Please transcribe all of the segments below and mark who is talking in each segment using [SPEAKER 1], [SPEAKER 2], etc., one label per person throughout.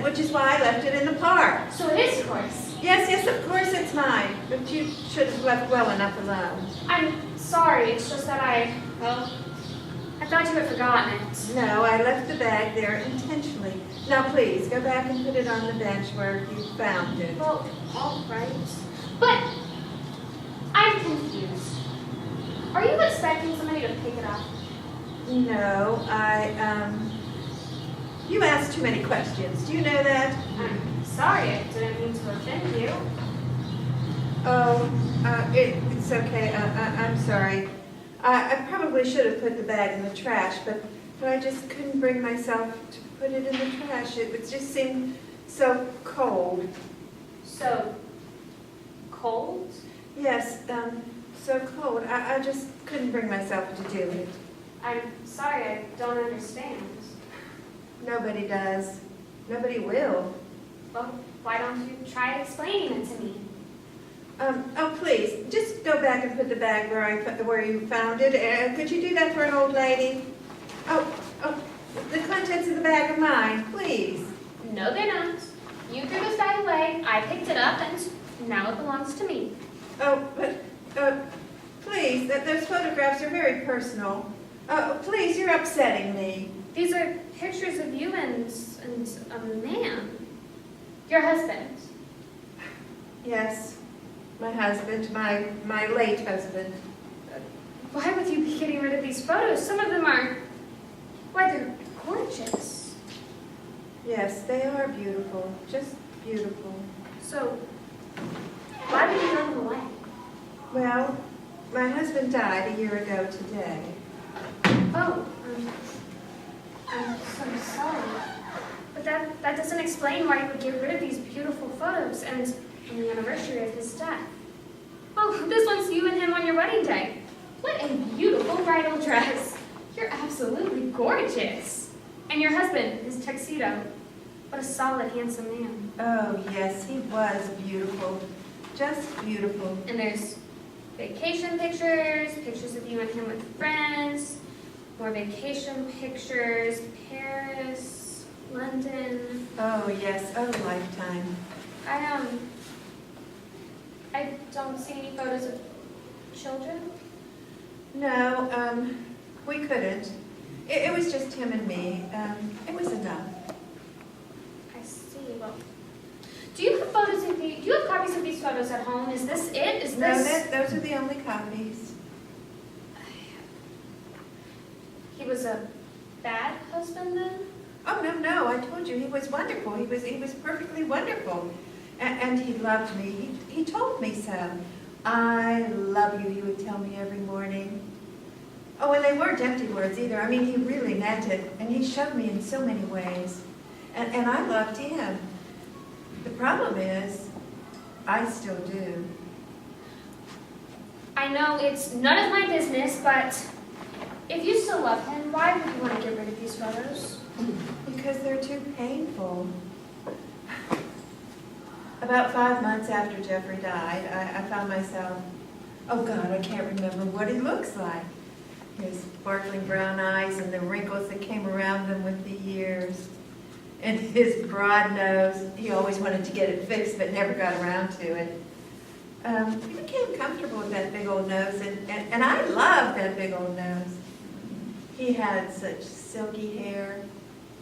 [SPEAKER 1] Which is why I left it in the park.
[SPEAKER 2] So it is yours?
[SPEAKER 1] Yes, of course it's mine. But you should have left well enough alone.
[SPEAKER 2] I'm sorry, it's just that I thought you had forgotten it.
[SPEAKER 1] No, I left the bag there intentionally. Now please, go back and put it on the bench where you found it.
[SPEAKER 2] Well, all right. But I'm confused. Are you expecting somebody to pick it up?
[SPEAKER 1] No, you asked too many questions. Do you know that?
[SPEAKER 2] I'm sorry, I didn't mean to offend you.
[SPEAKER 1] Oh, it's okay. I'm sorry. I probably should have put the bag in the trash, but I just couldn't bring myself to put it in the trash. It just seemed so cold.
[SPEAKER 2] So cold?
[SPEAKER 1] Yes, so cold. I just couldn't bring myself to do it.
[SPEAKER 2] I'm sorry, I don't understand.
[SPEAKER 1] Nobody does. Nobody will.
[SPEAKER 2] Well, why don't you try explaining it to me?
[SPEAKER 1] Oh, please, just go back and put the bag where you found it. Could you do that for an old lady? Oh, the contents of the bag are mine, please.
[SPEAKER 2] No, they're not. You threw this bag away, I picked it up, and now it belongs to me.
[SPEAKER 1] Oh, but, please, those photographs are very personal. Please, you're upsetting me.
[SPEAKER 2] These are pictures of you and a man. Your husband.
[SPEAKER 1] Yes, my husband, my late husband.
[SPEAKER 2] Why would you be getting rid of these photos? Some of them are, why, they're gorgeous.
[SPEAKER 1] Yes, they are beautiful, just beautiful.
[SPEAKER 2] So, why would you throw them away?
[SPEAKER 1] Well, my husband died a year ago today.
[SPEAKER 2] Oh, I'm so sorry. But that doesn't explain why you would get rid of these beautiful photos and on the anniversary of his death. Oh, this one's you and him on your wedding day. What a beautiful bridal dress. You're absolutely gorgeous. And your husband, his tuxedo. What a solid, handsome man.
[SPEAKER 1] Oh, yes, he was beautiful. Just beautiful.
[SPEAKER 2] And there's vacation pictures, pictures of you and him with friends, more vacation pictures, Paris, London.
[SPEAKER 1] Oh, yes, a lifetime.
[SPEAKER 2] I don't see any photos of children.
[SPEAKER 1] No, we couldn't. It was just him and me. It was enough.
[SPEAKER 2] I see. Well, do you have photos of do you have copies of these photos at home? Is this it? Is
[SPEAKER 1] No,
[SPEAKER 2] this?
[SPEAKER 1] those are the only copies.
[SPEAKER 2] He was a bad husband then?
[SPEAKER 1] Oh, no, I told you, he was wonderful. He was perfectly wonderful. And he loved me. He told me so. I love you, he would tell me every morning. Oh, and they weren't empty words either. I mean, he really meant it. And he showed me in so many ways. And I loved him. The problem is, I still do.
[SPEAKER 2] I know it's none of my business, but if you still love him, why would you want to get rid of these photos?
[SPEAKER 1] Because they're too painful. About 5 months after Jeffrey died, I found myself, oh God, I can't remember what he looks like. His sparkling brown eyes and the wrinkles that came around them with the years. And his broad nose, he always wanted to get it fixed but never got around to it. he became comfortable with that big old nose, and I loved that big old nose. He had such silky hair,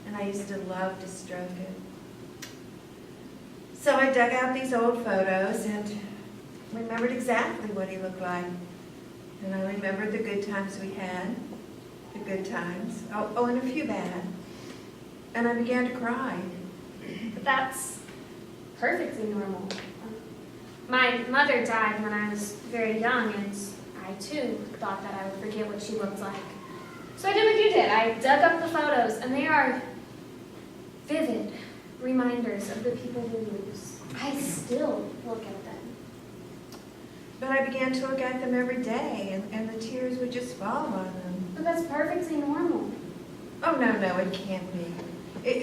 [SPEAKER 1] and I used to love to stroke it. So I dug out these old photos and remembered exactly what he looked like. And I remembered the good times we had, the good times, and a few bad. And I began to cry.
[SPEAKER 2] But that's perfectly normal. My mother died when I was very young, and I too thought that I would forget what she looked like. So I did what you did. I dug up the photos, and they are vivid reminders of the people we lose. I still look at them.
[SPEAKER 1] But I began to look at them every day, and the tears would just fall on them.
[SPEAKER 2] But that's perfectly normal.
[SPEAKER 1] Oh, no, it can't be.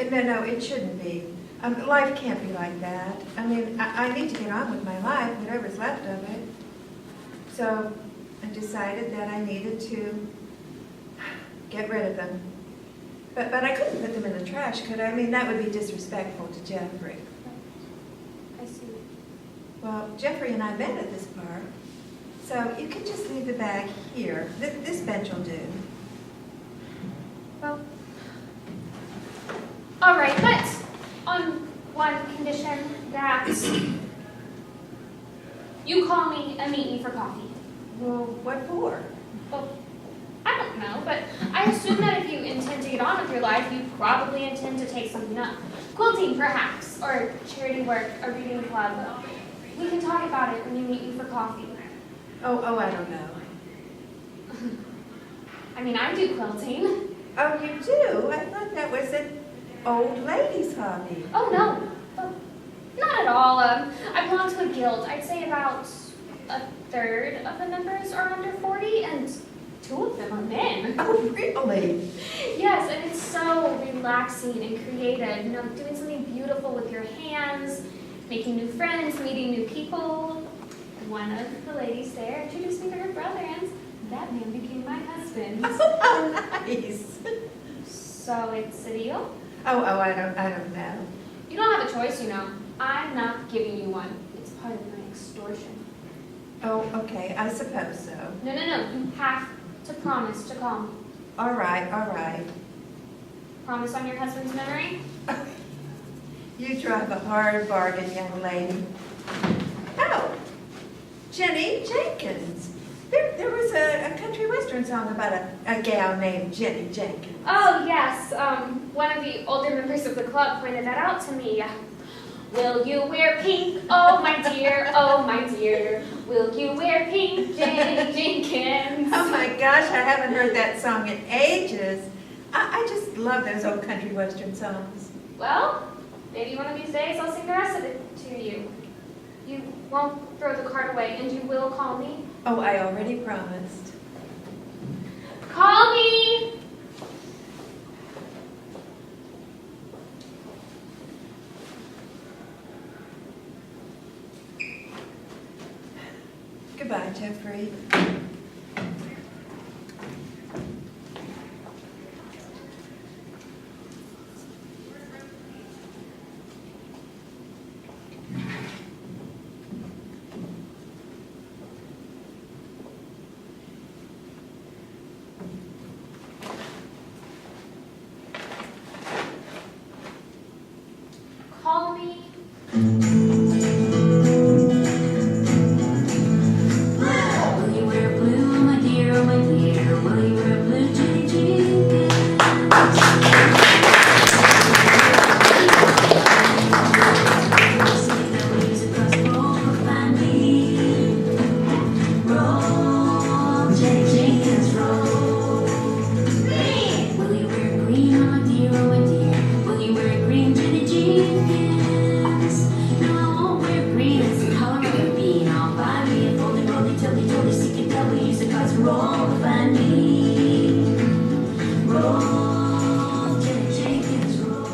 [SPEAKER 1] No, it shouldn't be. Life can't be like that. I mean, I need to get on with my life, whatever's left of it. So I decided that I needed to get rid of them. But I couldn't put them in the trash, could I? I mean, that would be disrespectful to Jeffrey.
[SPEAKER 2] I see.
[SPEAKER 1] Well, Jeffrey and I met at this park. So you can just leave the bag here. This bench will do.
[SPEAKER 2] Well, all right, but on one condition, that you call me and meet me for coffee.
[SPEAKER 1] Well, what for?
[SPEAKER 2] Well, I don't know, but I assume that if you intend to get on with your life, you probably intend to take something up. Quilting, perhaps, or charity work, a reading club. We can talk about it when you meet me for coffee.
[SPEAKER 1] Oh, I don't know.
[SPEAKER 2] I mean, I do quilting.
[SPEAKER 1] Oh, you do? I thought that was an old lady's hobby.
[SPEAKER 2] Oh, no. Oh, not at all. I belong to a guild. I'd say about a third of the members are under 40, and 2 of them are men.
[SPEAKER 1] Oh, really?
[SPEAKER 2] Yes, and it's so relaxing and creative. You know, doing something beautiful with your hands, making new friends, meeting new people. One of the ladies there introduced me to her brother, and that man became my husband.
[SPEAKER 1] Oh, nice.
[SPEAKER 2] So it's a deal?
[SPEAKER 1] Oh, I don't know.
[SPEAKER 2] You don't have a choice, you know. I'm not giving you one. It's part of my extortion.
[SPEAKER 1] Oh, okay, I suppose so.
[SPEAKER 2] No. You have to promise to call me.
[SPEAKER 1] All right.
[SPEAKER 2] Promise on your husband's memory?
[SPEAKER 1] You drive a hard bargain, young lady. Oh, Jenny Jenkins. There was a country western song about a gal named Jenny Jenkins.
[SPEAKER 2] Oh, yes. One of the older members of the club pointed that out to me. Will you wear pink? Oh, my dear. Oh, my dear. Will you wear pink, Jenny Jenkins?
[SPEAKER 1] Oh, my gosh, I haven't heard that song in ages. I just love those old country western songs.
[SPEAKER 2] Well, maybe one of these days I'll sing the rest of it to you. You won't throw the card away, and you will call me?
[SPEAKER 1] Oh, I already promised.
[SPEAKER 2] Call me!
[SPEAKER 1] Goodbye, Jeffrey.
[SPEAKER 2] Call me.
[SPEAKER 3] Will you wear blue, my dear, oh my dear? Will you wear blue, Jenny Jenkins? Sing the music across the road, find me. Roll, Jenny Jenkins, roll. Green. Will you wear green, oh my dear, oh my dear? Will you wear green, Jenny Jenkins? No, I won't wear green. It's the color of a bean. I'll buy me a folding, rolling, tilly, sticky, double, use the cards, roll, find me. Roll, Jenny Jenkins, roll.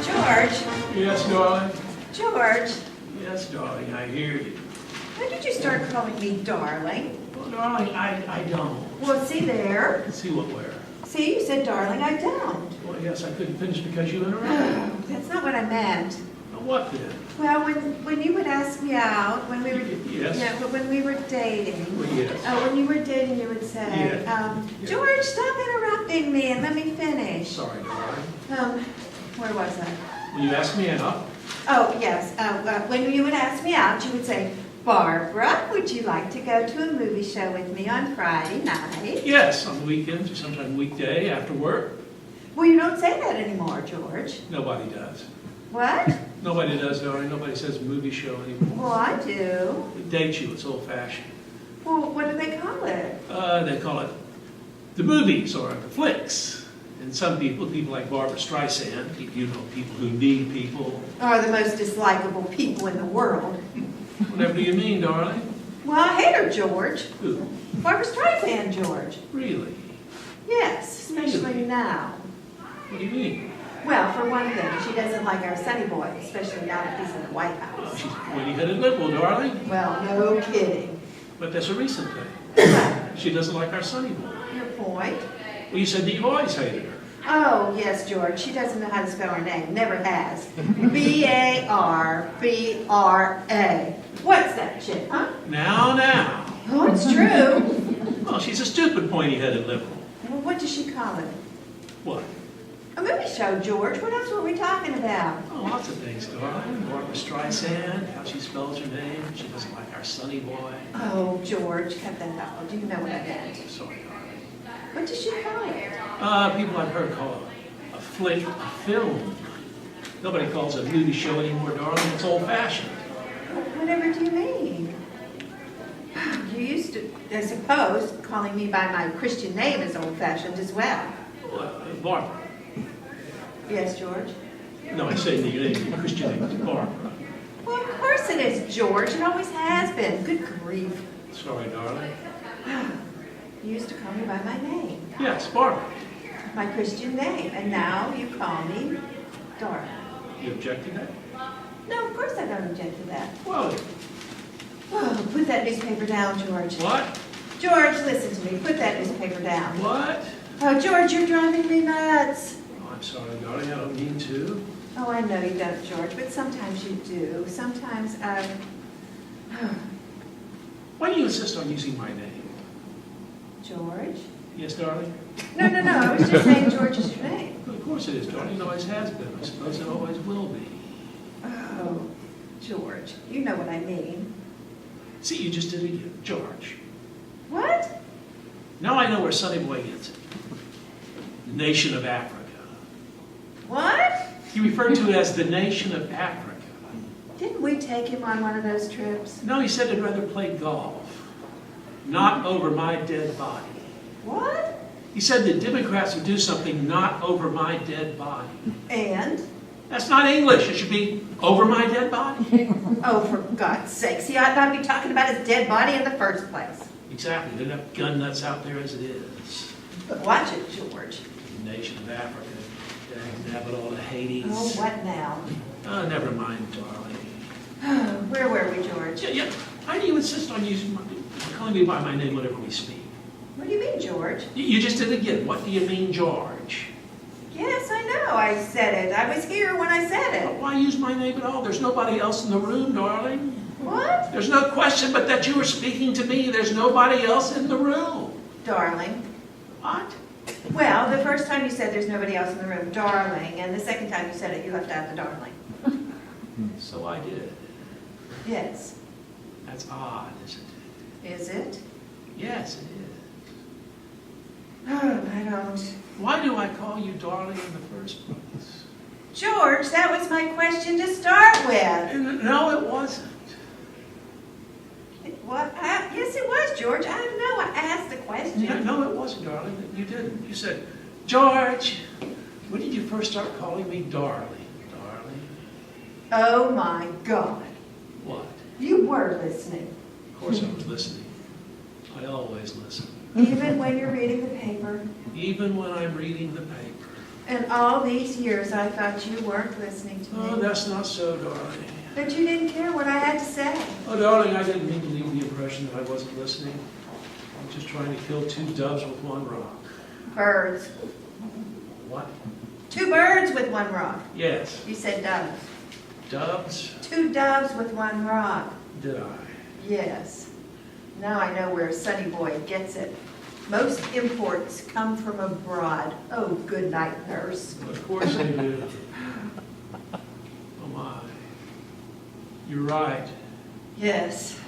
[SPEAKER 1] George,
[SPEAKER 4] Yes, darling?
[SPEAKER 1] George,
[SPEAKER 4] Yes, darling, I hear you.
[SPEAKER 1] When did you start calling me darling?
[SPEAKER 4] Well, darling, I don't.
[SPEAKER 1] Well, see there.
[SPEAKER 4] Let's see what where.
[SPEAKER 1] See, you said darling, I don't.
[SPEAKER 4] Well, yes, I couldn't finish because you interrupted.
[SPEAKER 1] That's not what I meant.
[SPEAKER 4] Well, what then?
[SPEAKER 1] Well, when you would ask me out, when we were...
[SPEAKER 4] Yes.
[SPEAKER 1] Yeah, but when we were dating.
[SPEAKER 4] Well, yes.
[SPEAKER 1] Oh, when you were dating, you would say,
[SPEAKER 4] Yeah.
[SPEAKER 1] George, stop interrupting me and let me finish.
[SPEAKER 4] Sorry, darling.
[SPEAKER 1] Where was I?
[SPEAKER 4] When you asked me out,
[SPEAKER 1] Oh, yes. When you would ask me out, you would say, Barbara, would you like to go to a movie show with me on Friday night?
[SPEAKER 4] yes, on the weekends or sometime weekday after work.
[SPEAKER 1] Well, you don't say that anymore, George.
[SPEAKER 4] Nobody does.
[SPEAKER 1] What?
[SPEAKER 4] Nobody does, darling. Nobody says movie show anymore.
[SPEAKER 1] Well, I do.
[SPEAKER 4] It dates you. It's old-fashioned.
[SPEAKER 1] Well, what do they call it?
[SPEAKER 4] They call it the movies or the flicks. And some people like Barbara Streisand, you know, people who need people.
[SPEAKER 1] Are the most dislikable people in the world.
[SPEAKER 4] Whatever you mean, darling.
[SPEAKER 1] Well, I hate her, George.
[SPEAKER 4] Who?
[SPEAKER 1] Barbara Streisand, George.
[SPEAKER 4] Really?
[SPEAKER 1] Yes, especially
[SPEAKER 4] Really?
[SPEAKER 1] now.
[SPEAKER 4] What do you mean?
[SPEAKER 1] Well, for one thing, she doesn't like our Sonny boy, especially now that he's in the White
[SPEAKER 4] Well,
[SPEAKER 1] House.
[SPEAKER 4] she's a pointy-headed liberal, darling.
[SPEAKER 1] Well, no kidding.
[SPEAKER 4] But that's a recent thing. She doesn't like our Sonny boy.
[SPEAKER 1] Your point?
[SPEAKER 4] Well, you said that you've always hated her.
[SPEAKER 1] Oh, yes, George. She doesn't know how to spell her name. Never has. Barbra. What's that shit, huh?
[SPEAKER 4] Now.
[SPEAKER 1] Oh, it's true.
[SPEAKER 4] Well, she's a stupid pointy-headed liberal.
[SPEAKER 1] Well, what does she call it?
[SPEAKER 4] What?
[SPEAKER 1] A movie show, George. What else were we talking about?
[SPEAKER 4] Oh, lots of things, darling. Barbara Streisand, how she spells her name. She doesn't like our Sonny boy.
[SPEAKER 1] Oh, George, cut that out. Do you know what I meant?
[SPEAKER 4] Sorry, darling.
[SPEAKER 1] What does she call it?
[SPEAKER 4] People I've heard call it a flick, a film. Nobody calls it a movie show anymore, darling. It's old-fashioned.
[SPEAKER 1] Whatever do you mean? You used to, I suppose, calling me by my Christian name is old-fashioned as well.
[SPEAKER 4] Barbara.
[SPEAKER 1] Yes, George?
[SPEAKER 4] No, I say your name, your Christian name is Barbara.
[SPEAKER 1] Well, of course it is, George. It always has been. Good grief.
[SPEAKER 4] Sorry, darling.
[SPEAKER 1] You used to call me by my name,
[SPEAKER 4] Yes, Barbara.
[SPEAKER 1] my Christian name, and now you call me Dora.
[SPEAKER 4] You object to that?
[SPEAKER 1] No, of course I don't object to that.
[SPEAKER 4] Well,
[SPEAKER 1] Oh, put that newspaper down, George.
[SPEAKER 4] what?
[SPEAKER 1] George, listen to me. Put that newspaper down.
[SPEAKER 4] What?
[SPEAKER 1] Oh, George, you're driving me nuts.
[SPEAKER 4] Oh, I'm sorry, darling. I don't mean to.
[SPEAKER 1] Oh, I know you don't, George, but sometimes you do. Sometimes,
[SPEAKER 4] Why do you insist on using my name?
[SPEAKER 1] George?
[SPEAKER 4] Yes, darling?
[SPEAKER 1] No, I was just saying George is your name.
[SPEAKER 4] Well, of course it is, darling. It always has been. I suppose it always will be.
[SPEAKER 1] Oh, George, you know what I mean.
[SPEAKER 4] See, you just did it again. George.
[SPEAKER 1] What?
[SPEAKER 4] Now I know where Sonny Boy gets it. The nation of Africa.
[SPEAKER 1] What?
[SPEAKER 4] He referred to it as the nation of Africa.
[SPEAKER 1] Didn't we take him on one of those trips?
[SPEAKER 4] No, he said he'd rather play golf. Not over my dead body.
[SPEAKER 1] What?
[SPEAKER 4] He said the Democrats would do something not over my dead body.
[SPEAKER 1] And?
[SPEAKER 4] That's not English. It should be over my dead body.
[SPEAKER 1] Oh, for God's sakes, he ought not be talking about his dead body in the first place.
[SPEAKER 4] Exactly. There are enough gun nuts out there as it is.
[SPEAKER 1] Watch it, George.
[SPEAKER 4] The nation of Africa. Dang, it all to Hades.
[SPEAKER 1] Oh, what now?
[SPEAKER 4] Oh, never mind, darling.
[SPEAKER 1] Where were we, George?
[SPEAKER 4] Yeah. Why do you insist on calling me by my name whenever we speak?
[SPEAKER 1] What do you mean, George?
[SPEAKER 4] You just did it again. What do you mean, George?
[SPEAKER 1] Yes, I know. I said it. I was here when I said it.
[SPEAKER 4] Why use my name at all? There's nobody else in the room, darling.
[SPEAKER 1] What?
[SPEAKER 4] There's no question but that you were speaking to me. There's nobody else in the room.
[SPEAKER 1] Darling.
[SPEAKER 4] What?
[SPEAKER 1] Well, the first time you said there's nobody else in the room, darling, and the second time you said it, you left out the darling.
[SPEAKER 4] So I did.
[SPEAKER 1] Yes.
[SPEAKER 4] That's odd, isn't it?
[SPEAKER 1] Is it?
[SPEAKER 4] Yes, it is.
[SPEAKER 1] Oh, I don't.
[SPEAKER 4] Why do I call you darling in the first place?
[SPEAKER 1] George, that was my question to start with.
[SPEAKER 4] No, it wasn't.
[SPEAKER 1] What? Yes, it was, George. I don't know. I asked the question.
[SPEAKER 4] No, it wasn't, darling. You didn't. You said, George, when did you first start calling me darling? Darling?
[SPEAKER 1] Oh, my God.
[SPEAKER 4] What?
[SPEAKER 1] You were listening.
[SPEAKER 4] Of course I was listening. I always listen.
[SPEAKER 1] Even when you're reading the paper.
[SPEAKER 4] Even when I'm reading the paper.
[SPEAKER 1] And all these years, I thought you weren't listening to me.
[SPEAKER 4] Oh, that's not so, darling.
[SPEAKER 1] But you didn't care what I had to say.
[SPEAKER 4] Oh, darling, I didn't mean to leave the impression that I wasn't listening. I'm just trying to kill 2 doves with 1 rock.
[SPEAKER 1] Birds.
[SPEAKER 4] What?
[SPEAKER 1] 2 birds with 1 rock.
[SPEAKER 4] Yes.
[SPEAKER 1] You said doves.
[SPEAKER 4] Doves?
[SPEAKER 1] 2 doves with 1 rock.
[SPEAKER 4] Did I?
[SPEAKER 1] Yes. Now I know where Sonny Boy gets it. Most imports come from abroad. Oh, good night, nurse.
[SPEAKER 4] Of course they do. Oh, my. You're right.
[SPEAKER 1] Yes.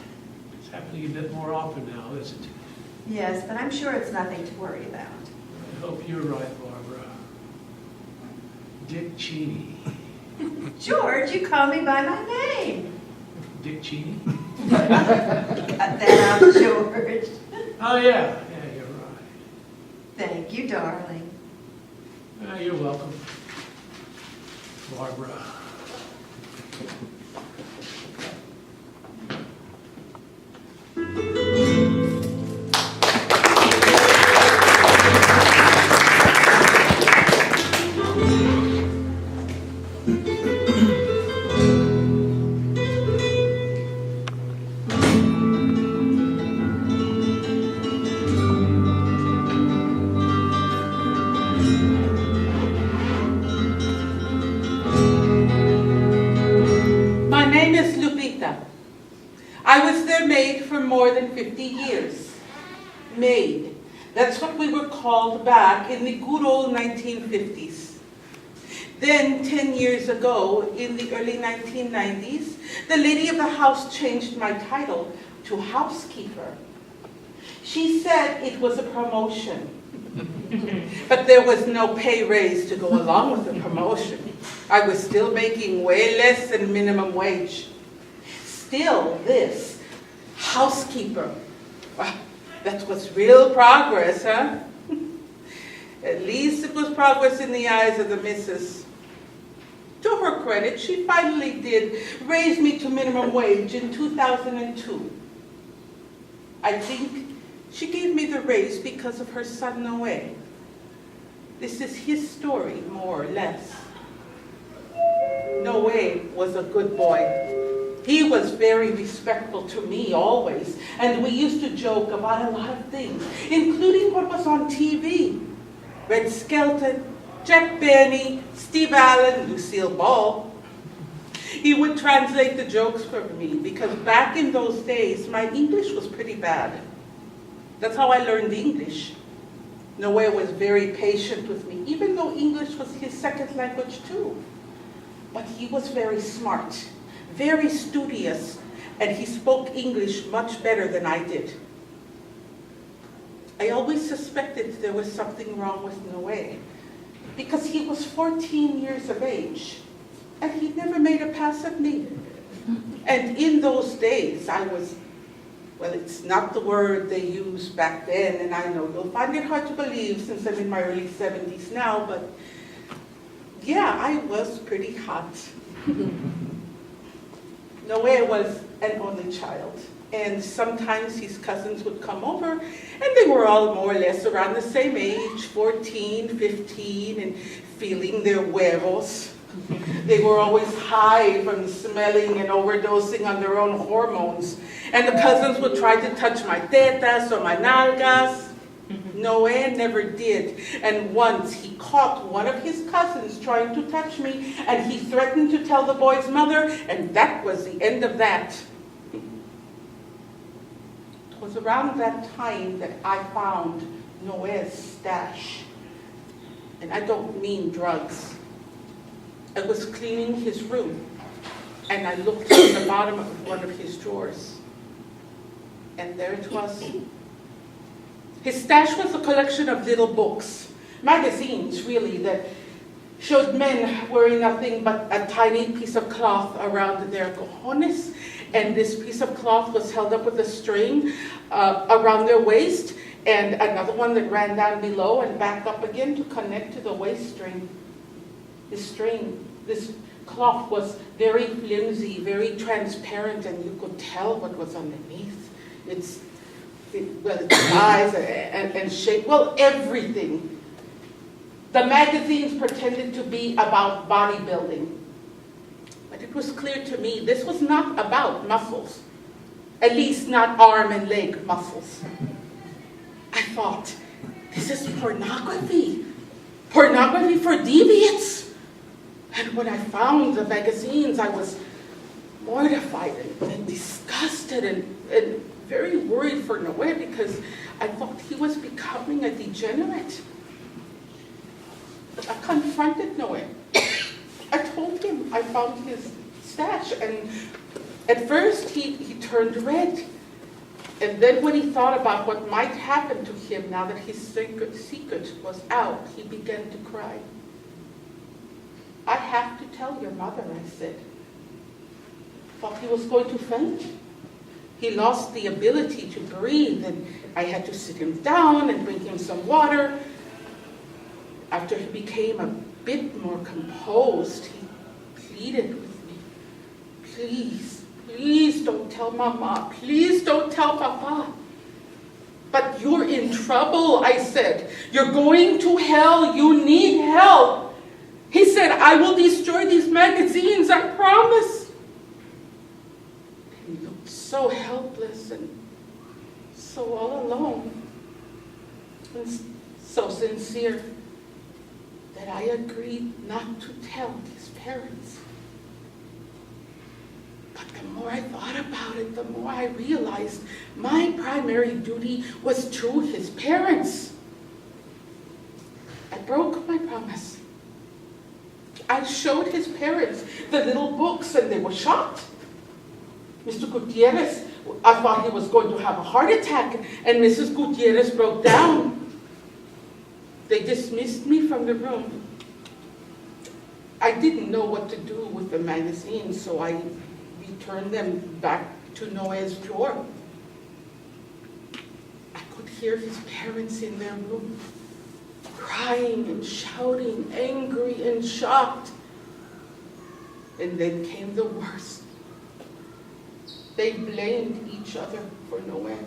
[SPEAKER 4] It's happening a bit more often now, isn't it?
[SPEAKER 1] Yes, but I'm sure it's nothing to worry about.
[SPEAKER 4] I hope you're right, Barbara. Dick Cheney.
[SPEAKER 1] George, you call me by my name.
[SPEAKER 4] Dick Cheney?
[SPEAKER 1] Cut that out, George.
[SPEAKER 4] Oh, yeah. Yeah, you're right.
[SPEAKER 1] Thank you, darling.
[SPEAKER 4] You're welcome, Barbara.
[SPEAKER 5] My name is Lupita. I was their maid for more than 50 years. Maid. That's what we were called back in the good old 1950s. Then, 10 years ago, in the early 1990s, the lady of the house changed my title to housekeeper. She said it was a promotion. But there was no pay raise to go along with the promotion. I was still making way less than minimum wage. Still, this housekeeper, well, that was real progress, huh? At least it was progress in the eyes of the missus. To her credit, she finally did raise me to minimum wage in 2002. I think she gave me the raise because of her son Noé. This is his story, more or less. Noé was a good boy. He was very respectful to me always, and we used to joke about a lot of things, including what was on TV. Red Skelton, Jack Benny, Steve Allen, Lucille Ball. He would translate the jokes for me because back in those days, my English was pretty bad. That's how I learned English. Noé was very patient with me, even though English was his second language too. But he was very smart, very studious, and he spoke English much better than I did. I always suspected there was something wrong with Noé, because he was 14 years of age, and he never made a pass at me. And in those days, I was, well, it's not the word they used back then, and I know you'll find it hard to believe since I'm in my early 70s now, but yeah, I was pretty hot. Noé was an only child, and sometimes his cousins would come over, and they were all more or less around the same age, 14, 15, and feeling their huevos. They were always high from smelling and overdosing on their own hormones. And the cousins would try to touch my tetas or my nalgas. Noé never did. And once he caught one of his cousins trying to touch me, and he threatened to tell the boy's mother, and that was the end of that. It was around that time that I found Noé's stash. And I don't mean drugs. I was cleaning his room, and I looked at the bottom of one of his drawers. And there it was. His stash was a collection of little books, magazines really, that showed men wearing nothing but a tiny piece of cloth around their cojones, and this piece of cloth was held up with a string around their waist, and another one that ran down below and back up again to connect to the waist string. This cloth was very flimsy, very transparent, and you could tell what was underneath. Its size and shape, well, everything. The magazines pretended to be about bodybuilding. But it was clear to me this was not about muscles, at least not arm and leg muscles. I thought, this is pornography. Pornography for deviants. And when I found the magazines, I was mortified and disgusted and very worried for Noé because I thought he was becoming a degenerate. I confronted Noé. I told him I found his stash, and at first he turned red. And then when he thought about what might happen to him now that his secret was out, he began to cry. I have to tell your mother, I said. Thought he was going to faint. He lost the ability to breathe, and I had to sit him down and bring him some water. After he became a bit more composed, he pleaded with me, please, please don't tell Mama, please don't tell Papa. But you're in trouble, I said. You're going to hell, you need help. He said, I will destroy these magazines, I promise. He looked so helpless and so all alone and so sincere that I agreed not to tell his parents. But the more I thought about it, the more I realized my primary duty was to his parents. I broke my promise. I showed his parents the little books and they were shocked. Mr. Gutierrez, I thought he was going to have a heart attack, and Mrs. Gutierrez broke down. They dismissed me from the room. I didn't know what to do with the magazines, so I returned them back to Noé's drawer. I could hear his parents in their room, crying and shouting, angry and shocked. And then came the worst. They blamed each other for Noé.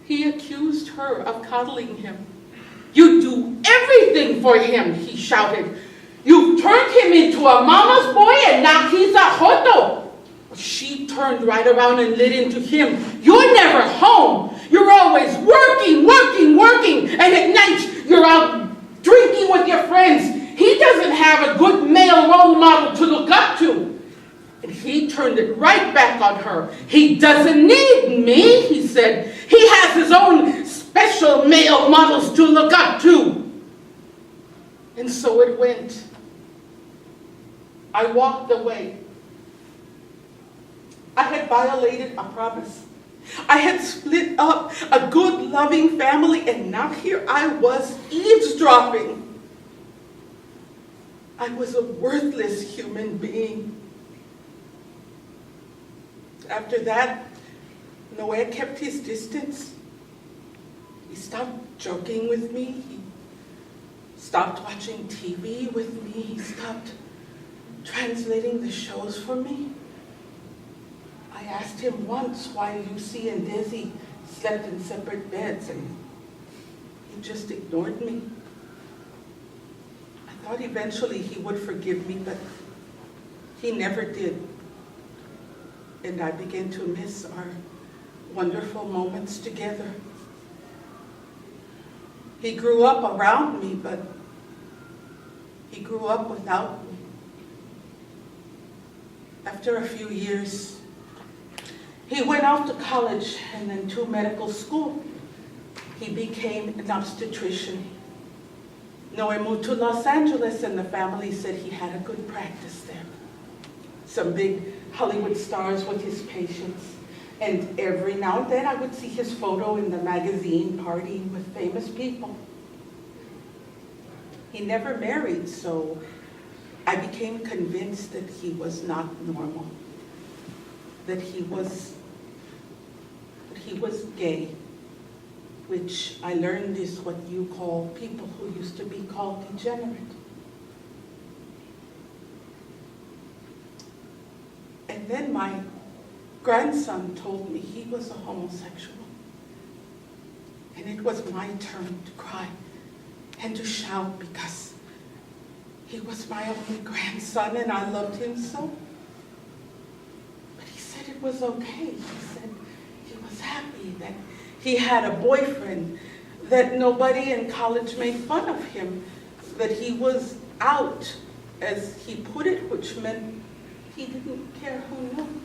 [SPEAKER 5] He accused her of coddling him. You do everything for him, he shouted. You've turned him into a mama's boy and now he's a joto. She turned right around and lit into him. You're never home. You're always working, working, working. And at night, you're out drinking with your friends. He doesn't have a good male role model to look up to. And he turned it right back on her. He doesn't need me, he said. He has his own special male models to look up to. And so it went. I walked away. I had violated a promise. I had split up a good, loving family, and now here I was eavesdropping. I was a worthless human being. After that, Noé kept his distance. He stopped joking with me. He stopped watching TV with me. He stopped translating the shows for me. I asked him once why Lucy and Desi slept in separate beds, and he just ignored me. I thought eventually he would forgive me, but he never did. And I began to miss our wonderful moments together. He grew up around me, but he grew up without me. After a few years, he went off to college and then to medical school. He became an obstetrician. Noé moved to Los Angeles, and the family said he had a good practice there. Some big Hollywood stars with his patients. And every now and then I would see his photo in the magazine partying with famous people. He never married, so I became convinced that he was not normal, that he was gay, which I learned is what you call people who used to be called degenerate. And then my grandson told me he was a homosexual. And it was my turn to cry and to shout because He was my only grandson and I loved him so. But he said it was okay. He said he was happy that he had a boyfriend, that nobody in college made fun of him, that he was out, as he put it, which meant he didn't care who knew.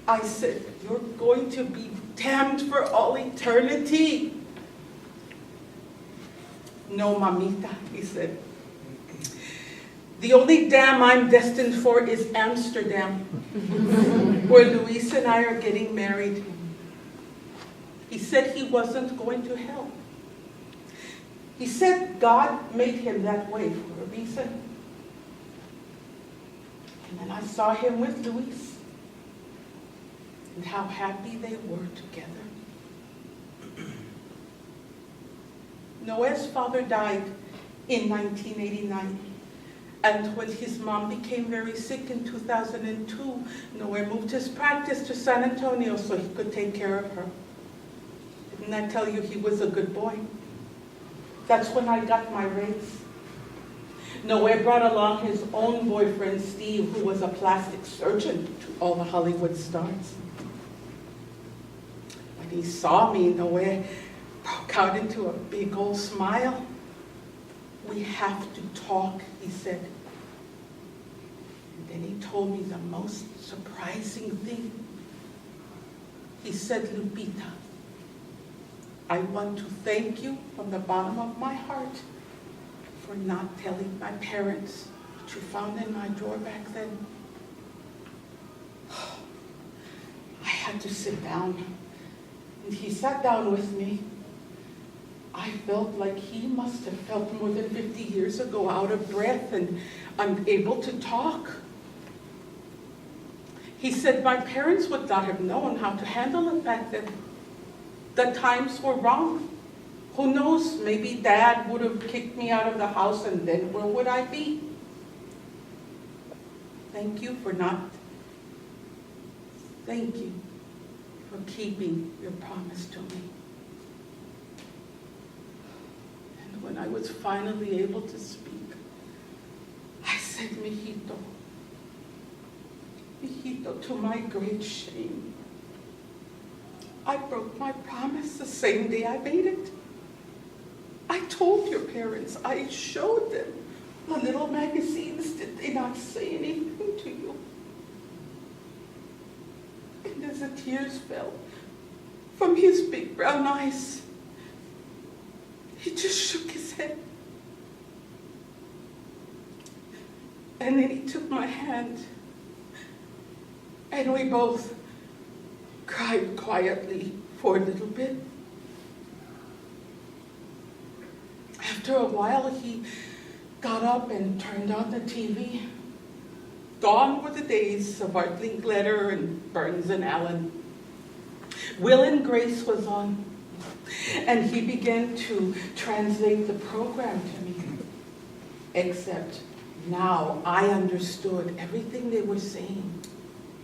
[SPEAKER 5] I said, you're going to be damned for all eternity. No, mamita, he said. The only dam I'm destined for is Amsterdam, where Louise and I are getting married. He said he wasn't going to hell. He said God made him that way for a reason. And then I saw him with Louise, and how happy they were together. Noé's father died in 1989, and when his mom became very sick in 2002, Noé moved his practice to San Antonio so he could take care of her. Didn't I tell you he was a good boy? That's when I got my raise. Noé brought along his own boyfriend, Steve, who was a plastic surgeon to all the Hollywood stars. When he saw me, Noé broke out into a big old smile. We have to talk, he said. And then he told me the most surprising thing. He said, Lupita, I want to thank you from the bottom of my heart for not telling my parents what you found in my drawer back then. I had to sit down, and he sat down with me. I felt like he must have felt more than 50 years ago, out of breath and unable to talk. He said my parents would not have known how to handle it back then. The times were wrong. Who knows, maybe Dad would have kicked me out of the house, and then where would I be? Thank you for keeping your promise to me. And when I was finally able to speak, I said, Mijito, to my great shame, I broke my promise the same day I made it. I told your parents, I showed them the little magazines. Did they not say anything to you? And as the tears fell from his big brown eyes, he just shook his head. And then he took my hand, and we both cried quietly for a little bit. After a while, he got up and turned on the TV. Gone were the days of Art Linkletter and Burns and Allen. Will and Grace was on, and he began to translate the program to me. Except now I understood everything they were saying.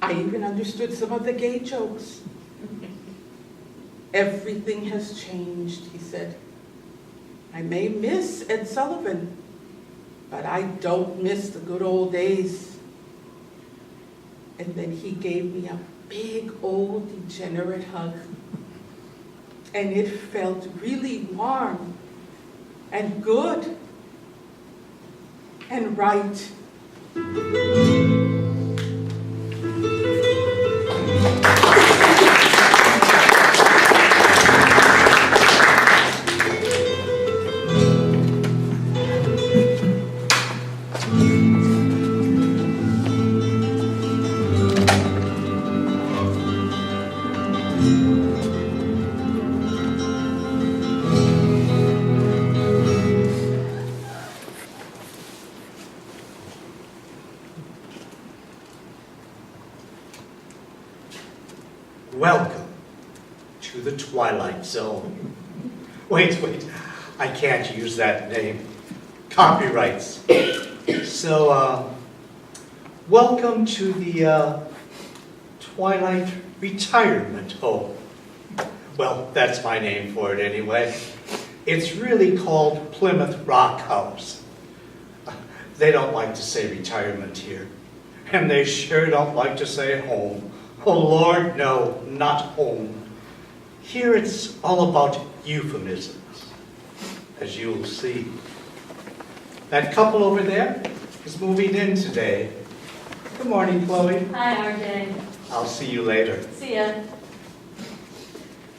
[SPEAKER 5] I even understood some of the gay jokes. Everything has changed, he said. I may miss Ed Sullivan, but I don't miss the good old days. And then he gave me a big old degenerate hug. And it felt really warm and good and right.
[SPEAKER 6] Welcome to the Twilight Zone. Wait, I can't use that name. Copyrights. So, welcome to the Twilight Retirement Home. Well, that's my name for it anyway. It's really called Plymouth Rock House. They don't like to say retirement here. And they sure don't like to say home. Oh Lord, no, not home. Here it's all about euphemisms, as you'll see. That couple over there is moving in today. Good morning, Chloe.
[SPEAKER 7] Hi, RJ.
[SPEAKER 6] I'll see you later.
[SPEAKER 7] See ya.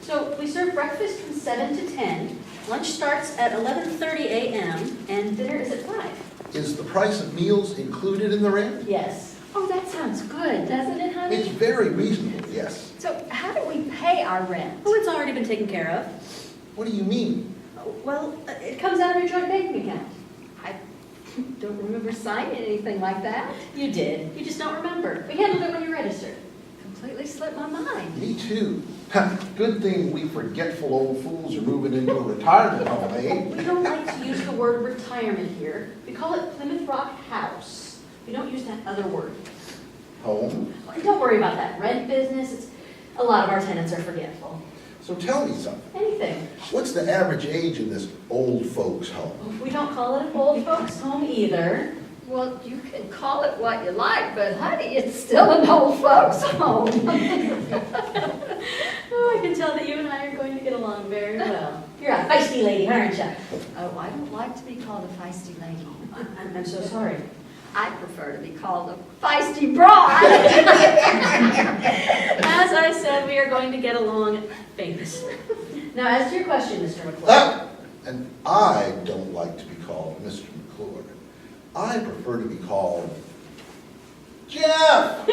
[SPEAKER 7] So we serve breakfast from 7 to 10. Lunch starts at 11:30 a.m. and dinner is at 5.
[SPEAKER 8] Is the price of meals included in the rent?
[SPEAKER 7] Yes.
[SPEAKER 9] Oh, that sounds good, doesn't it, honey?
[SPEAKER 8] It's very reasonable, yes.
[SPEAKER 9] So how do we pay our rent?
[SPEAKER 7] Oh, it's already been taken care of.
[SPEAKER 8] What do you mean?
[SPEAKER 7] Oh, well, it comes out of your joint banking account.
[SPEAKER 9] I don't remember signing anything like that.
[SPEAKER 7] You did. You just don't remember. We handled it when you registered.
[SPEAKER 9] Completely slipped my mind.
[SPEAKER 8] Me too. Good thing we forgetful old fools are moving into a retirement home, eh?
[SPEAKER 7] We don't like to use the word retirement here. We call it Plymouth Rock House. We don't use that other word.
[SPEAKER 8] Home?
[SPEAKER 7] Well, don't worry about that. Rent business, a lot of our tenants are forgetful.
[SPEAKER 8] So tell me something.
[SPEAKER 7] Anything.
[SPEAKER 8] What's the average age in this old folks home?
[SPEAKER 7] We don't call it an old folks home either.
[SPEAKER 9] Well, you can call it what you like, but honey, it's still an old folks' home.
[SPEAKER 7] Oh, I can tell that you and I are going to get along very well. You're a feisty lady, aren't you?
[SPEAKER 9] Oh, I don't like to be called a feisty lady.
[SPEAKER 7] I'm so sorry.
[SPEAKER 9] I prefer to be called a feisty broad.
[SPEAKER 7] As I said, we are going to get along famously. Now, as to your question, Mr. McClure.
[SPEAKER 8] And I don't like to be called Mr. McClure. I prefer to be called Jeff.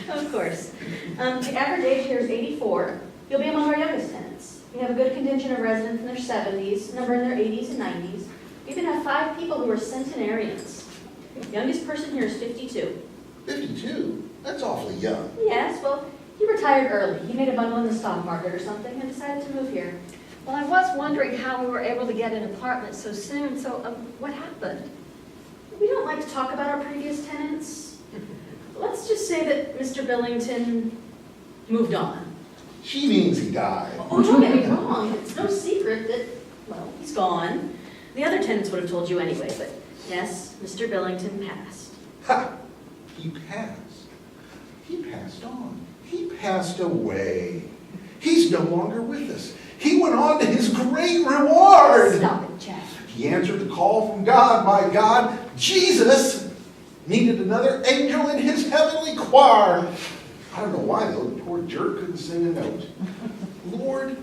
[SPEAKER 7] Of course. The average age here is 84. You'll be among our youngest tenants. We have a good contingent of residents in their 70s, a number in their 80s and 90s. We even have 5 people who are centenarians. The youngest person here is 52.
[SPEAKER 8] 52? That's awfully young.
[SPEAKER 7] Yes, well, he retired early. He made a bundle in the stock market or something and decided to move here.
[SPEAKER 9] Well, I was wondering how we were able to get an apartment so soon, so what happened?
[SPEAKER 7] We don't like to talk about our previous tenants. Let's just say that Mr. Billington moved on.
[SPEAKER 8] She means he died.
[SPEAKER 7] Oh, don't get me wrong. It's no secret that, well, he's gone. The other tenants would have told you anyway, but yes, Mr. Billington passed.
[SPEAKER 8] Ha! He passed. He passed on. He passed away. He's no longer with us. He went on to his great reward.
[SPEAKER 9] Stop it, Jeff.
[SPEAKER 8] He answered the call from God. My God, Jesus needed another angel in his heavenly choir. I don't know why, though. The poor jerk couldn't sing a note. Lord,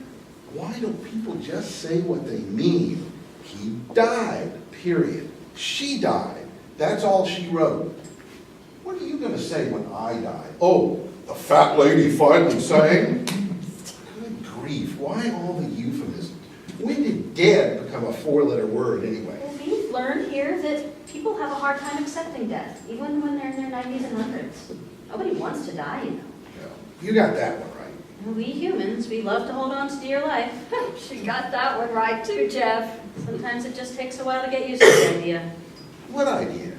[SPEAKER 8] why don't people just say what they mean? He died, period. She died. That's all she wrote. What are you going to say when I die? Oh, the fat lady finally sang. Good grief, why all the euphemisms? When did dead become a 4-letter word anyway?
[SPEAKER 7] Well, we've learned here that people have a hard time accepting death, even when they're in their 90s and 100s. Nobody wants to die, you know.
[SPEAKER 8] Yeah, you got that one right.
[SPEAKER 7] And we humans, we love to hold on to dear life.
[SPEAKER 9] She got that one right too, Jeff.
[SPEAKER 7] Sometimes it just takes a while to get used to the idea.
[SPEAKER 8] What idea?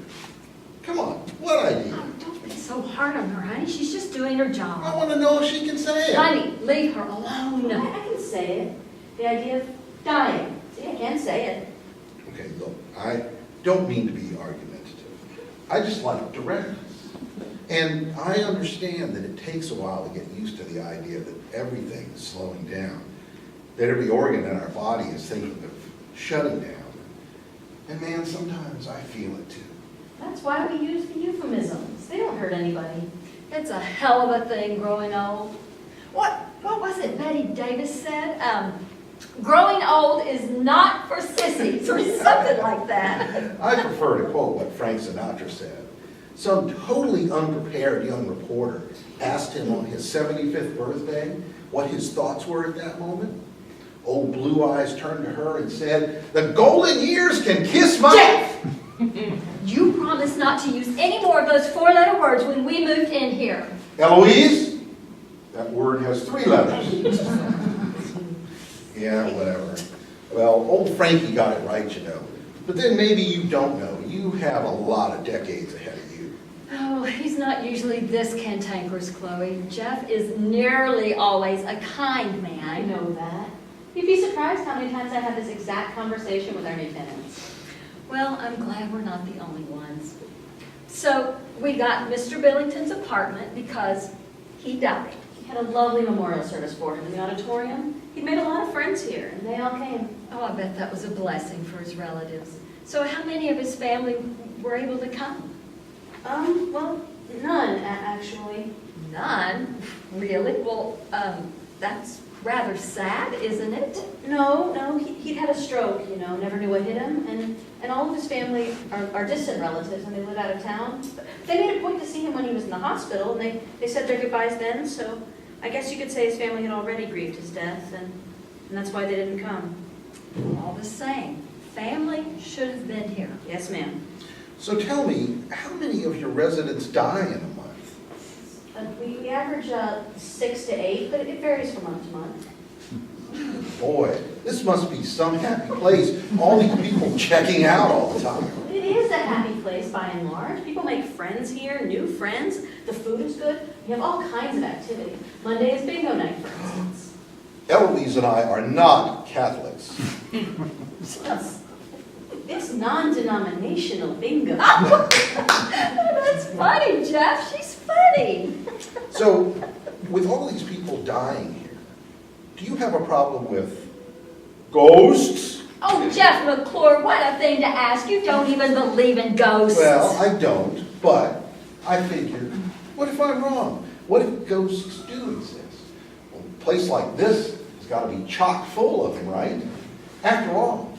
[SPEAKER 8] Come on, what idea?
[SPEAKER 9] Oh, don't be so hard on her, honey. She's just doing her
[SPEAKER 8] I
[SPEAKER 9] job.
[SPEAKER 8] want to know if she can say it.
[SPEAKER 9] Honey, leave her alone.
[SPEAKER 7] I can say it. The idea of dying. See, I can say it.
[SPEAKER 8] Okay, look, I don't mean to be argumentative. I just like directness. And I understand that it takes a while to get used to the idea that everything is slowing down, that every organ in our body is thinking of shutting down. And man, sometimes I feel it too.
[SPEAKER 7] That's why we use the euphemisms. They don't hurt anybody.
[SPEAKER 9] It's a hell of a thing growing old. What was it Betty Davis said? Growing old is not for sissies or something like that.
[SPEAKER 8] I prefer to quote what Frank Sinatra said. Some totally unprepared young reporter asked him on his 75th birthday what his thoughts were at that moment. Old Blue Eyes turned to her and said, "The golden years can kiss my..."
[SPEAKER 9] Jeff! You promised not to use any more of those 4-letter words when we moved in here.
[SPEAKER 8] Eloise, that word has 3 letters. Yeah, whatever. Well, old Frankie got it right, you know. But then maybe you don't know. You have a lot of decades ahead of you.
[SPEAKER 9] Oh, he's not usually this cantankerous, Chloe. Jeff is nearly always a kind man.
[SPEAKER 7] I know that. You'd be surprised how many times I have this exact conversation with our new tenants.
[SPEAKER 9] Well, I'm glad we're not the only ones. So we got Mr. Billington's apartment because he died.
[SPEAKER 7] We had a lovely memorial service for him in the auditorium. He'd made a lot of friends here, and they all came.
[SPEAKER 9] Oh, I bet that was a blessing for his relatives. So how many of his family were able to come?
[SPEAKER 7] Well, none, actually.
[SPEAKER 9] None? Really? Well, that's rather sad, isn't it?
[SPEAKER 7] No, he'd had a stroke, never knew what hit him, and all of his family are distant relatives, and they live out of town. But they made a point to see him when he was in the hospital, and they said their goodbyes then, so I guess you could say his family had already grieved his death, and that's why they didn't come.
[SPEAKER 9] All the same, family should have been here.
[SPEAKER 7] Yes, ma'am.
[SPEAKER 8] So tell me, how many of your residents die in a month?
[SPEAKER 7] We average 6 to 8, but it varies from month to month.
[SPEAKER 8] Boy, this must be some happy place. All these people checking out all the time.
[SPEAKER 7] It is a happy place by and large. People make friends here, new friends. The food is good. You have all kinds of activity. Monday is bingo night, for instance.
[SPEAKER 8] Eloise and I are not Catholics.
[SPEAKER 7] It's non-denominational bingo.
[SPEAKER 9] That's funny, Jeff. She's funny.
[SPEAKER 8] So, with all these people dying here, do you have a problem with ghosts?
[SPEAKER 9] Oh, Jeff McClure, what a thing to ask. You don't even believe in ghosts.
[SPEAKER 8] Well, I don't, but I figured, what if I'm wrong? What if ghosts do exist? Well, a place like this has got to be chock full of them, right? After all,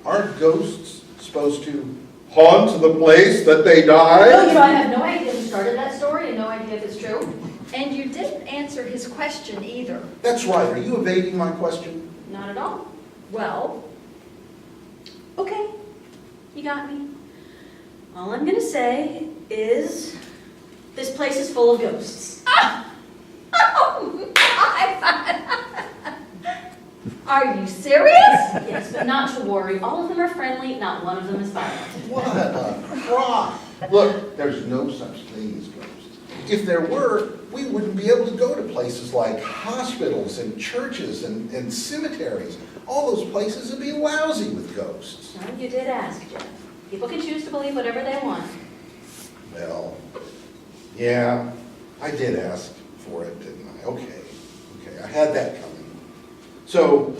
[SPEAKER 8] aren't ghosts supposed to haunt the place that they died?
[SPEAKER 7] No, I have no idea who started that story and no idea if it's true.
[SPEAKER 9] And you didn't answer his question either.
[SPEAKER 8] That's right. Are you evading my question?
[SPEAKER 7] Not at all.
[SPEAKER 9] Well,
[SPEAKER 7] Okay, you got me. All I'm gonna say is this place is full of ghosts.
[SPEAKER 9] oh my. Are you serious?
[SPEAKER 7] Yes, but not to worry. All of them are friendly, not one of them is violent.
[SPEAKER 8] What a crock! Look, there's no such thing as ghosts. If there were, we wouldn't be able to go to places like hospitals and churches and cemeteries. All those places would be lousy with ghosts.
[SPEAKER 7] No, you did ask, Jeff. People can choose to believe whatever they want.
[SPEAKER 8] Well, yeah, I did ask for it, didn't I? Okay, I had that coming. So,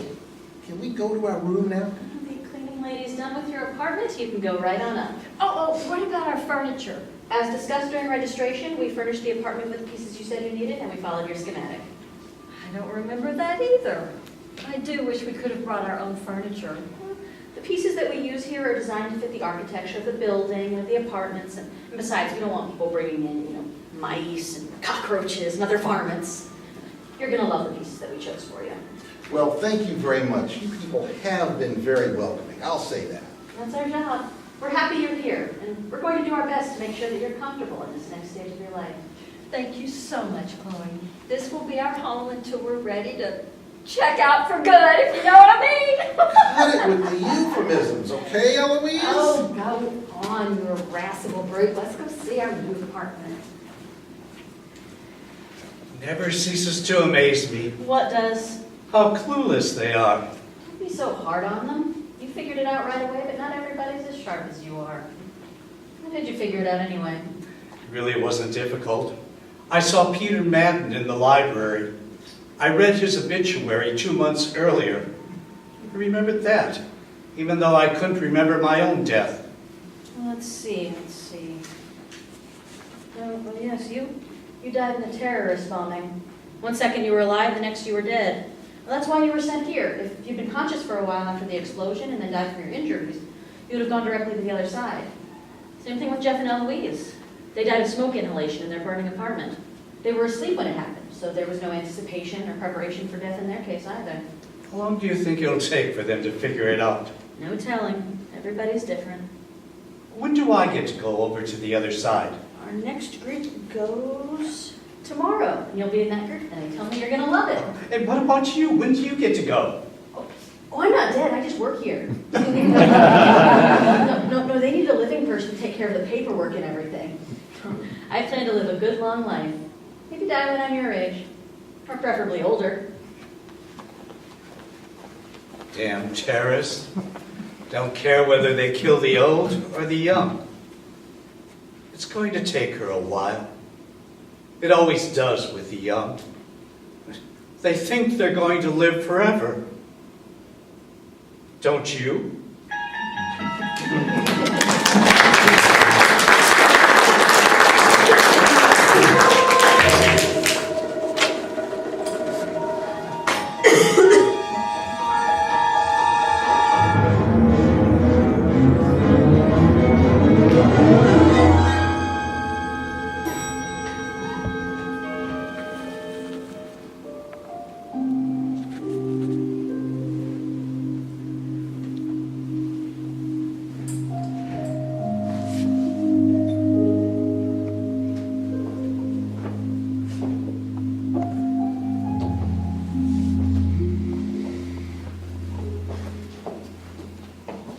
[SPEAKER 8] can we go to our room now?
[SPEAKER 7] The cleaning lady's done with your apartment. You can go right on up.
[SPEAKER 9] Oh, what about our furniture?
[SPEAKER 7] As discussed during registration, we furnished the apartment with the pieces you said you needed, and we followed your schematic.
[SPEAKER 9] I don't remember that either. I do wish we could have brought our own furniture.
[SPEAKER 7] The pieces that we use here are designed to fit the architecture of the building and the apartments, and besides, we don't want people bringing in, mice and cockroaches and other varmints. You're gonna love the pieces that we chose for you.
[SPEAKER 8] Well, thank you very much. You people have been very welcoming, I'll say that.
[SPEAKER 7] That's our job. We're happy you're here, and we're going to do our best to make sure that you're comfortable in this next stage of your life.
[SPEAKER 9] Thank you so much, Chloe. This will be our home until we're ready to check out for good, if you know what I mean.
[SPEAKER 8] Cut it with the euphemisms, okay, Eloise?
[SPEAKER 9] Oh, go on, you irascible brute. Let's go see our new apartment.
[SPEAKER 10] Never ceases to amaze me
[SPEAKER 7] What does?
[SPEAKER 10] how clueless they are.
[SPEAKER 7] Don't be so hard on them. You figured it out right away, but not everybody's as sharp as you are. How did you figure it out anyway?
[SPEAKER 10] It really wasn't difficult. I saw Peter Madden in the library. I read his obituary 2 months earlier. I remembered that, even though I couldn't remember my own death.
[SPEAKER 7] Let's see. Well, yes, you died in a terrorist bombing. 1 second you were alive, the next you were dead. Well, that's why you were sent here. If you'd been conscious for a while after the explosion and then died from your injuries, you would have gone directly to the other side. Same thing with Jeff and Eloise. They died of smoke inhalation in their burning apartment. They were asleep when it happened, so there was no anticipation or preparation for death in their case either.
[SPEAKER 10] How long do you think it'll take for them to figure it out?
[SPEAKER 7] No telling. Everybody's different.
[SPEAKER 10] When do I get to go over to the other side?
[SPEAKER 7] Our next group goes tomorrow. And you'll be in that group, and they tell me you're going to love it.
[SPEAKER 10] And what about you? When do you get to go?
[SPEAKER 7] Oh, I'm not dead. I just work here. No, they need a living person to take care of the paperwork and everything. I plan to live a good, long life. Maybe die when I'm your age, or preferably older.
[SPEAKER 10] Damn terrorists. Don't care whether they kill the old or the young. It's going to take her a while. It always does with the young. They think they're going to live forever. Don't you?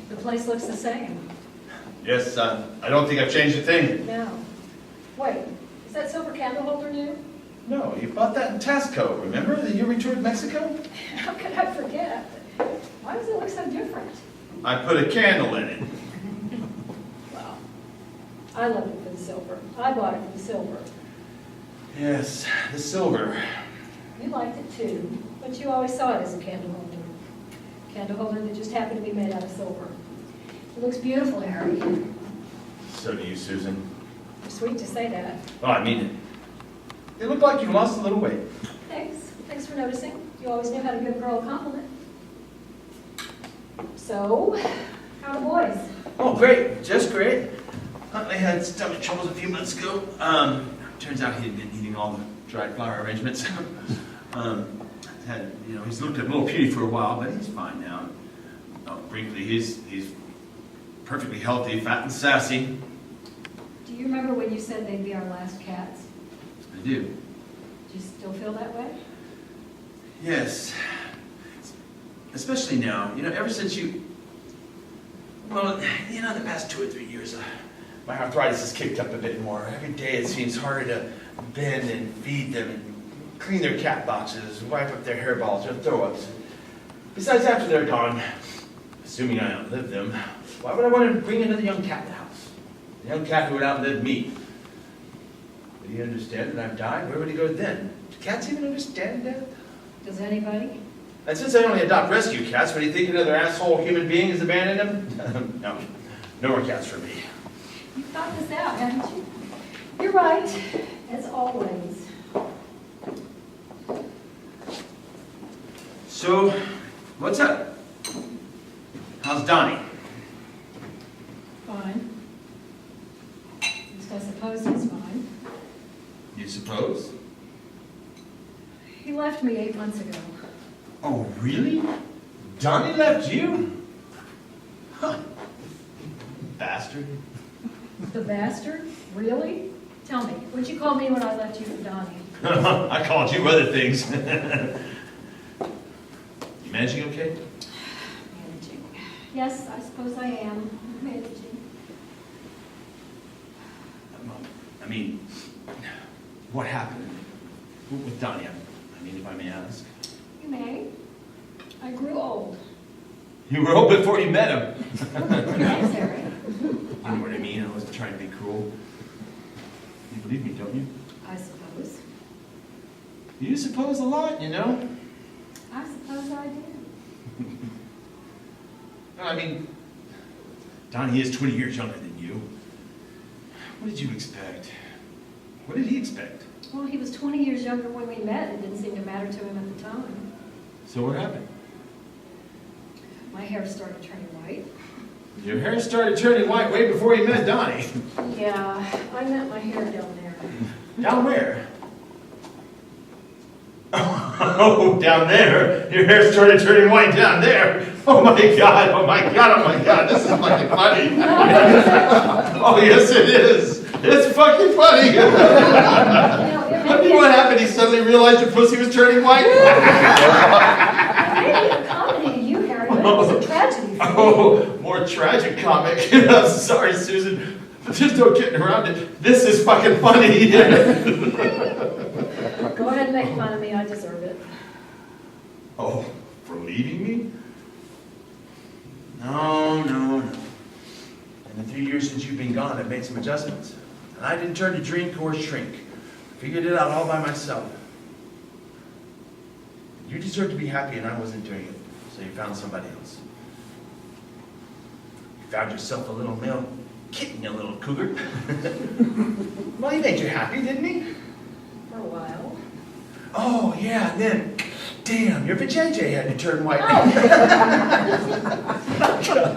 [SPEAKER 9] The place looks the same.
[SPEAKER 11] Yes, I don't think I've changed a thing.
[SPEAKER 9] No. Wait, is that silver candle holder new?
[SPEAKER 11] No, you bought that in Tasco, remember? The year we toured Mexico?
[SPEAKER 9] How could I forget? Why does it look so different?
[SPEAKER 11] I put a candle in it.
[SPEAKER 9] Well, I loved it for the silver. I bought it for the silver.
[SPEAKER 11] Yes, the silver.
[SPEAKER 9] You liked it too, but you always saw it as a candle holder. Candle holder that just happened to be made out of silver. It looks beautiful, Harry.
[SPEAKER 11] So do you, Susan.
[SPEAKER 9] You're sweet to say that.
[SPEAKER 11] Oh, I mean it. You look like you lost a little weight.
[SPEAKER 9] Thanks. Thanks for noticing. You always knew how to give a girl a compliment. So, how are the boys?
[SPEAKER 11] Oh, great. Just great. Huntley had stomach troubles a few months ago. Turns out he had been eating all the dried flower arrangements. He's looked a little puny for a while, but he's fine now. Oh, briefly, he's perfectly healthy, fat and sassy.
[SPEAKER 9] Do you remember when you said they'd be our last cats?
[SPEAKER 11] I do.
[SPEAKER 9] Do you still feel that way?
[SPEAKER 11] Yes. Especially now, ever since the past 2 or 3 years, my arthritis has kicked up a bit more. Every day it seems harder to bend and feed them and clean their cat boxes, wipe up their hairballs or throw-ups. Besides, after they're gone, assuming I outlive them, why would I want to bring another young cat in the house? A young cat who would outlive me. Would he understand that I've died? Where would he go then? Do cats even understand death?
[SPEAKER 9] Does anybody?
[SPEAKER 11] And since I only adopt rescue cats, would he think another asshole human being has abandoned him? No more cats for me.
[SPEAKER 9] You thought this out, haven't you? You're right, as always.
[SPEAKER 11] So, what's up? How's Donnie?
[SPEAKER 9] Fine. At least I suppose he's fine.
[SPEAKER 11] You suppose?
[SPEAKER 9] He left me 8 months ago.
[SPEAKER 11] Oh, really? Donnie left you? Huh. Bastard.
[SPEAKER 9] The bastard? Really? Tell me, what'd you call me when I left you for Donnie?
[SPEAKER 11] I called you other things. You managing okay?
[SPEAKER 9] Managing. Yes, I suppose I am managing.
[SPEAKER 11] I mean, what happened with Donnie? I mean, if I may ask.
[SPEAKER 9] You may. I grew old.
[SPEAKER 11] You were old before you met him.
[SPEAKER 9] Thanks, Harry.
[SPEAKER 11] You know what I mean? I wasn't trying to be cruel. You believe me, don't you?
[SPEAKER 9] I suppose.
[SPEAKER 11] You suppose a lot,
[SPEAKER 9] I suppose I did.
[SPEAKER 11] I mean, Donnie is 20 years younger than you. What did you expect? What did he expect?
[SPEAKER 9] Well, he was 20 years younger when we met. It didn't seem to matter to him at the time.
[SPEAKER 11] So what happened?
[SPEAKER 9] My hair started turning white.
[SPEAKER 11] Your hair started turning white way before you met Donnie.
[SPEAKER 9] Yeah, I met my hair down there.
[SPEAKER 11] Down where? Oh, down there. Your hair started turning white down there. Oh my God, oh my God, oh my God. This is fucking funny. Oh, yes it is. It's fucking funny. What happened? He suddenly realized your pussy was turning white?
[SPEAKER 9] Maybe a comedy to you, Harry, but it was a tragedy for me.
[SPEAKER 11] Oh, more tragic comic. I'm sorry, Susan. But there's no getting around it. This is fucking funny.
[SPEAKER 9] Go ahead and make fun of me. I deserve it.
[SPEAKER 11] Oh, for leaving me? No, no, no. In the 3 years since you've been gone, I've made some adjustments. And I didn't turn to drink or shrink. Figured it out all by myself. You deserve to be happy, and I wasn't doing it. So you found somebody else. You found yourself a little male kitten, you little cougar. Well, he made you happy, didn't he?
[SPEAKER 9] For a while.
[SPEAKER 11] Oh, yeah, and then, damn, your vajayjay had to turn white.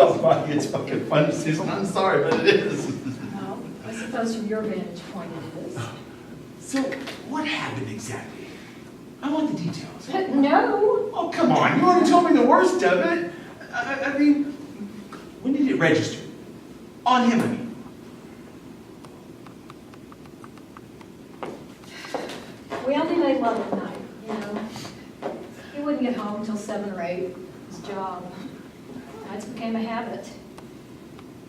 [SPEAKER 11] Oh, Bonnie, it's fucking funny, Susan. I'm sorry, but it is.
[SPEAKER 9] Well, I suppose from your vantage point it is.
[SPEAKER 11] So, what happened exactly? I want the details.
[SPEAKER 9] No.
[SPEAKER 11] Oh, come on, you already told me the worst of it. I mean, when did it register? On him, I mean.
[SPEAKER 9] We only made love at night, you know. He wouldn't get home until 7 or 8, his job. Nights became a habit.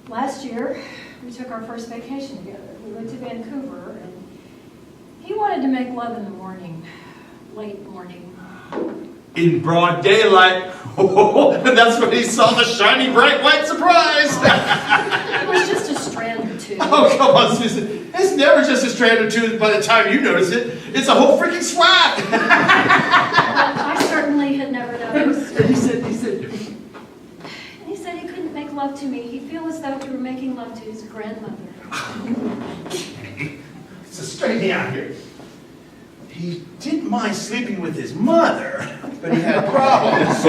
[SPEAKER 9] Last year, we took our first vacation together. We went to Vancouver, and he wanted to make love in the morning, late morning.
[SPEAKER 11] In broad daylight. And that's when he saw the shiny, bright, white surprise.
[SPEAKER 9] It was just a strand or two.
[SPEAKER 11] Oh, come on, Susan. It's never just a strand or two by the time you notice it. It's a whole freaking swag.
[SPEAKER 9] I certainly had never noticed.
[SPEAKER 11] He said.
[SPEAKER 9] And he said he couldn't make love to me. He'd feel as though we were making love to his grandmother.
[SPEAKER 11] So straighten me out here. He didn't mind sleeping with his mother, but he had problems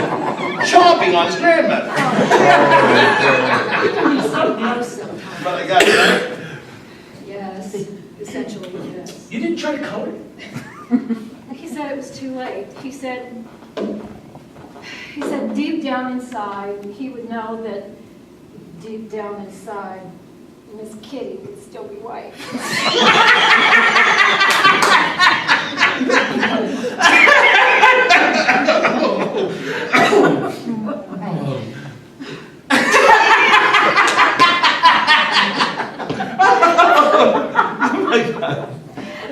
[SPEAKER 11] chomping on his grandmother.
[SPEAKER 9] It can be so gross sometimes.
[SPEAKER 11] But I got it right.
[SPEAKER 9] Yes, essentially yes.
[SPEAKER 11] You didn't try to color it.
[SPEAKER 9] He said it was too late. He said deep down inside, he would know that deep down inside, Miss Kitty would still be white.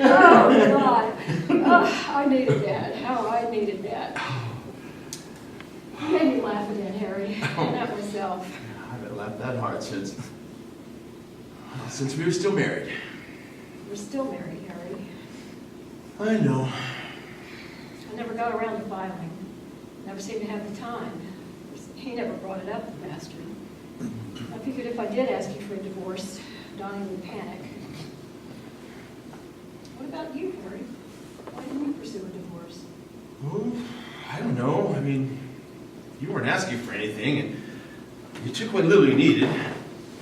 [SPEAKER 9] Oh, God. Oh, I needed that. Oh, I needed that. You made me laugh again, Harry. And at myself.
[SPEAKER 11] I haven't laughed that hard since we were still married.
[SPEAKER 9] We're still married, Harry.
[SPEAKER 11] I know.
[SPEAKER 9] I never got around to filing. Never seemed to have the time. He never brought it up, the bastard. I figured if I did ask you for a divorce, Donnie would panic. What about you, Harry? Why didn't you pursue a divorce?
[SPEAKER 11] Well, I don't know. I mean, you weren't asking for anything, and you took what little you needed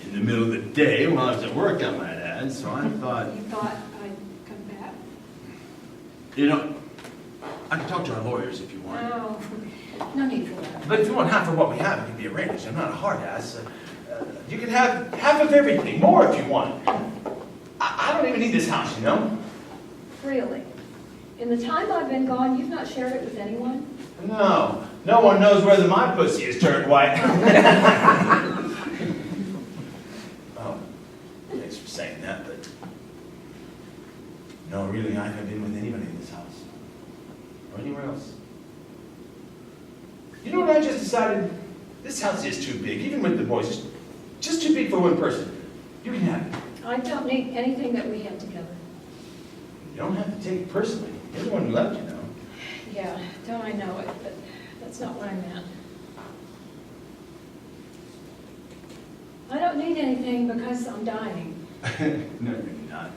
[SPEAKER 11] in the middle of the day while I was at work, I might add, so I thought...
[SPEAKER 9] You thought I'd come back?
[SPEAKER 11] You know, I can talk to our lawyers if you want.
[SPEAKER 9] No, no need for that.
[SPEAKER 11] But if you want half of what we have, it can be arranged. I'm not a hard ass. You can have half of everything, more if you want. I don't even need this house, you know?
[SPEAKER 9] Really? In the time I've been gone, you've not shared it with anyone?
[SPEAKER 11] No. No one knows whether my pussy is turned white. Oh, thanks for saying that, but... No, really, I haven't been with anybody in this house. Or anywhere else. You know what I just decided? This house is too big, even with the boys. Just too big for one person. You can have it.
[SPEAKER 9] I don't need anything that we have together.
[SPEAKER 11] You don't have to take it personally. You're the one who left, you know.
[SPEAKER 9] Yeah, don't I know it, but that's not what I meant. I don't need anything because I'm dying.
[SPEAKER 11] No, you're not.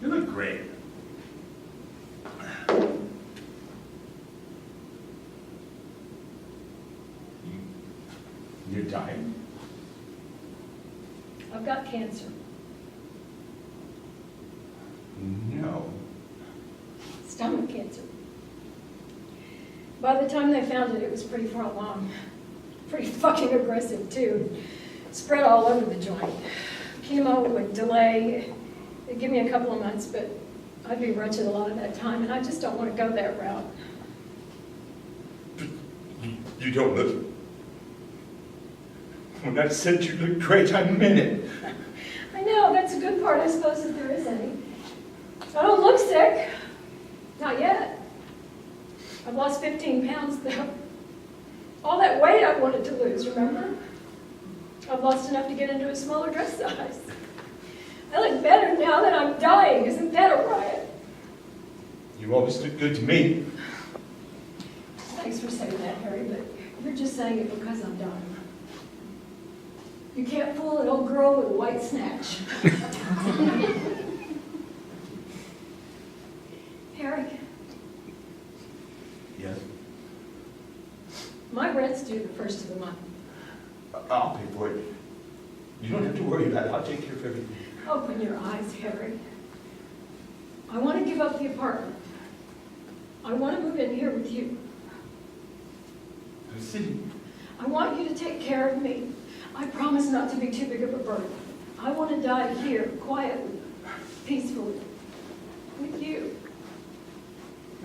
[SPEAKER 11] You look great. You're dying?
[SPEAKER 9] I've got cancer.
[SPEAKER 11] No.
[SPEAKER 9] Stomach cancer. By the time they found it, it was pretty far along. Pretty fucking aggressive, too. Spread all over the joint. Chemo would delay. It'd give me a couple of months, but I'd be wretched a lot of that time, and I just don't want to go that route.
[SPEAKER 11] You don't look... When I said you looked great, I meant it.
[SPEAKER 9] I know, that's a good part, I suppose, if there is any. I don't look sick. Not yet. I've lost 15 pounds, though. All that weight I wanted to lose, remember? I've lost enough to get into a smaller dress size. I look better now that I'm dying. Isn't that a riot?
[SPEAKER 11] You always look good to me.
[SPEAKER 9] Thanks for saying that, Harry, but you're just saying it because I'm dying. You can't fool an old girl with a white snatch. Harry,
[SPEAKER 11] Yes?
[SPEAKER 9] my rent's due the first of the month.
[SPEAKER 11] I'll pay for it. You don't have to worry about it. I'll take care of everything.
[SPEAKER 9] Open your eyes, Harry. I want to give up the apartment. I want to move in here with you.
[SPEAKER 11] I see.
[SPEAKER 9] I want you to take care of me. I promise not to be too big of a burden. I want to die here, quietly, peacefully, with you.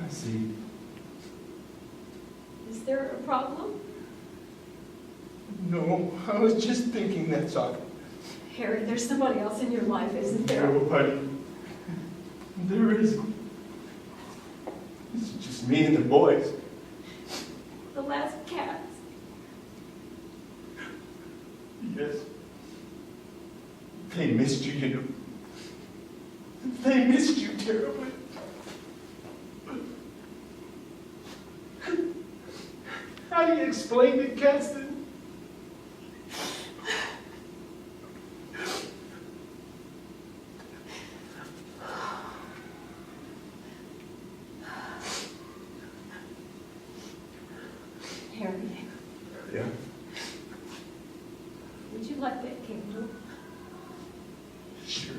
[SPEAKER 11] I see.
[SPEAKER 9] Is there a problem?
[SPEAKER 11] No, I was just thinking that's all.
[SPEAKER 9] Harry, there's somebody else in your life, isn't there?
[SPEAKER 11] No, buddy. There isn't. It's just me and the boys.
[SPEAKER 9] The last cats.
[SPEAKER 11] Yes. They missed you, you know. They missed you terribly. How do you explain it, Caston?
[SPEAKER 9] Harry,
[SPEAKER 11] Yeah.
[SPEAKER 9] would you like that candle?
[SPEAKER 11] Sure.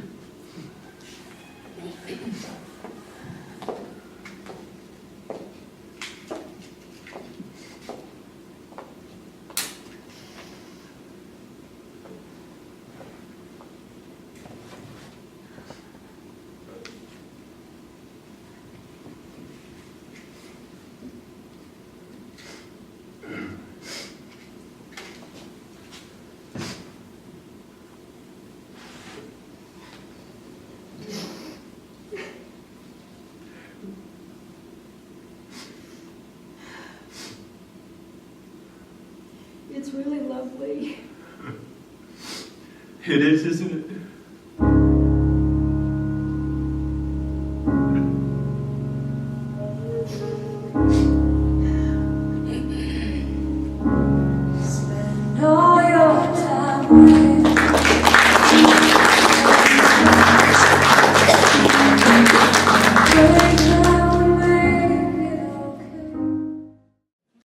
[SPEAKER 9] It's really lovely.
[SPEAKER 11] It is, isn't it?